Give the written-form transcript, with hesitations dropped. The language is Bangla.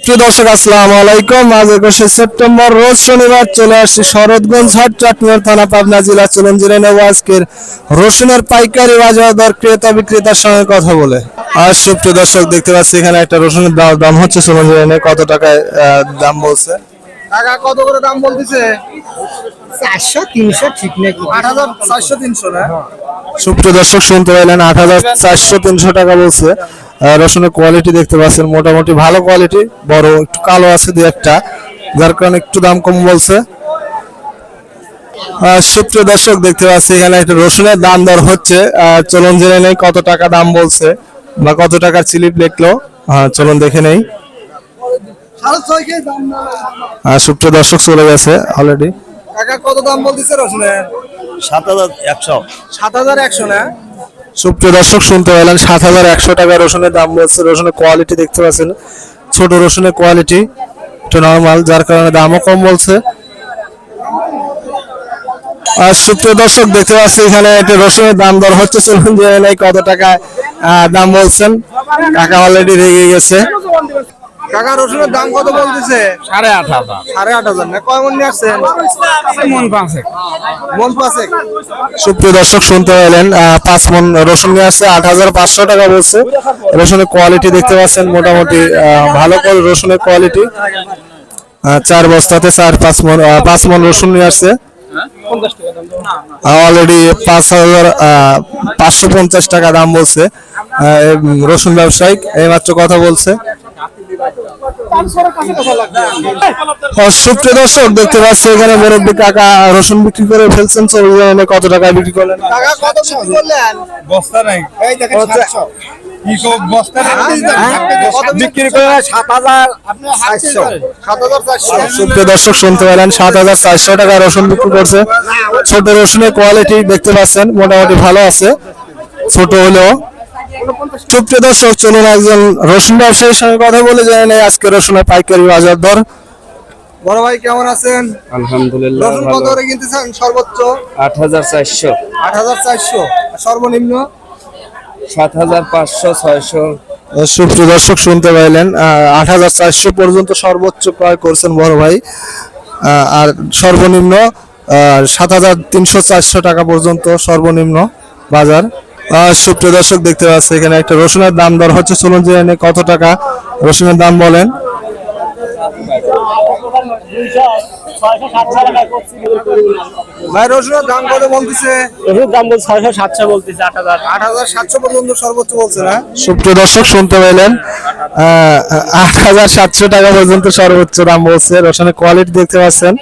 সুপ্রিয় দর্শক আসসালামু আলাইকুম। আজ 21 সেপ্টেম্বর রোজ শনিবার চলে আসছি শরৎগঞ্জ হাট, চাটমিয়ার থানা, পাবনা জেলা। চলুন জেনে নেব আজকের রসুনের পাইকারি বাজার দর ক্রেতা বিক্রেতার সঙ্গে কথা বলে। আর সুপ্রিয় দর্শক দেখতে পাচ্ছি এখানে একটা রসুনের দাম হচ্ছে, চলুন জেনে নেই কত টাকায় দাম বলছে। টাকা কত করে দাম বলতেছে? 400 300 ঠিক নাকি? 8000 400 300 না? সুপ্রিয় দর্শক শুনতে পাইলেন 8400 300 টাকা বলছে। রসুনের কোয়ালিটি দেখতে পাচ্ছেন মোটামুটি ভালো কোয়ালিটি, বড় একটু কালো আছে দুই একটা, যার কারণে একটু দাম কম বলছে। সুপ্রিয় দর্শক দেখতে পাচ্ছি এখানে একটা রসুনের দাম দর হচ্ছে, চলুন জেনে নেই কত টাকা দাম বলছে বা কত টাকার স্লিপ লিখলো। চলুন দেখে নেই। সুপ্রিয় দর্শক চলে গেছে অলরেডি। টাকা কত দাম বলতেছে রসুনের? 7100 7100 না? সুপ্রিয় দর্শক শুনতে পেলেন 7100 টাকা রসুনের দাম বলছে। রসুনের কোয়ালিটি দেখতে পাচ্ছেন, ছোট রসুনের কোয়ালিটি একটু নরমাল, যার কারণে দামও কম বলছে। আর সুপ্রিয় দর্শক দেখতে পাচ্ছি এখানে একটা রসুনের দাম দর হচ্ছে, চলুন জেনে নেই কত টাকা দাম বলছেন। কাকা অলরেডি রেগে গেছে। টাকা রসুনের দাম কত বলতেছে? 8500 8500 না? কয় মন নিয়ে আসছেন? মন পাঁচেক। মন পাঁচেক। সুপ্রিয় দর্শক শুনতে পেলেন 5 মন রসুন নিয়ে আসছে, 8500 টাকা বলছে। রসুনের কোয়ালিটি দেখতে পাচ্ছেন মোটামুটি ভালো করে রসুনের কোয়ালিটি। 4 বস্তাতে 5 মন রসুন নিয়ে আসছে। অলরেডি 5550 টাকা দাম বলছে রসুন ব্যবসায়িক, এইমাত্র কথা বলছে। সুপ্রিয় দর্শক দেখতে পাচ্ছি এখানে মুরব্বী কাকা রসুন বিক্রি করে ফেলছেন, চলুন কত টাকা বিক্রি করলেন। টাকা কত বিক্রি করলেন? বস্তা নাই, এই দেখেন 700 কি সব বস্তা বিক্রি করে 7400 7400। সুপ্রিয় দর্শক শুনতে পেলেন 7400 টাকা রসুন বিক্রি করছে। ছোট রসুনের কোয়ালিটি দেখতে পাচ্ছেন মোটামুটি ভালো আছে, ছোট হলেও। সুপ্রিয় দর্শক চলুন একজন রসুন ব্যবসায়ীর সঙ্গে কথা বলে জেনে নেই আজকে রসুনের পাইকারি বাজার দর। বড় ভাই কেমন আছেন? আলহামদুলিল্লাহ রসুন কত করে কিনতেছেন সর্বোচ্চ? 8400 8400। সর্বনিম্ন? 7500 600। সুপ্রিয় দর্শক শুনতে পাইলেন 8400 পর্যন্ত সর্বোচ্চ ক্রয় করছেন বড় ভাই, আর সর্বনিম্ন 7300 400 টাকা পর্যন্ত সর্বনিম্ন বাজার। সুপ্রিয় দর্শক দেখতে পাচ্ছি এখানে একটা রসুনের দাম দর হচ্ছে, চলুন জেনে নেই কত টাকা রসুনের দাম বলেন। ভাই রসুনের দাম কত বলতেছে? রসুন দাম বল 600 700 বলতেছে 8000 8700 পর্যন্ত সর্বোচ্চ বলছে না? সুপ্রিয় দর্শক শুনতে পেলেন 8700 টাকা পর্যন্ত সর্বোচ্চ দাম বলছে। রসুনের কোয়ালিটি দেখতে পাচ্ছেন।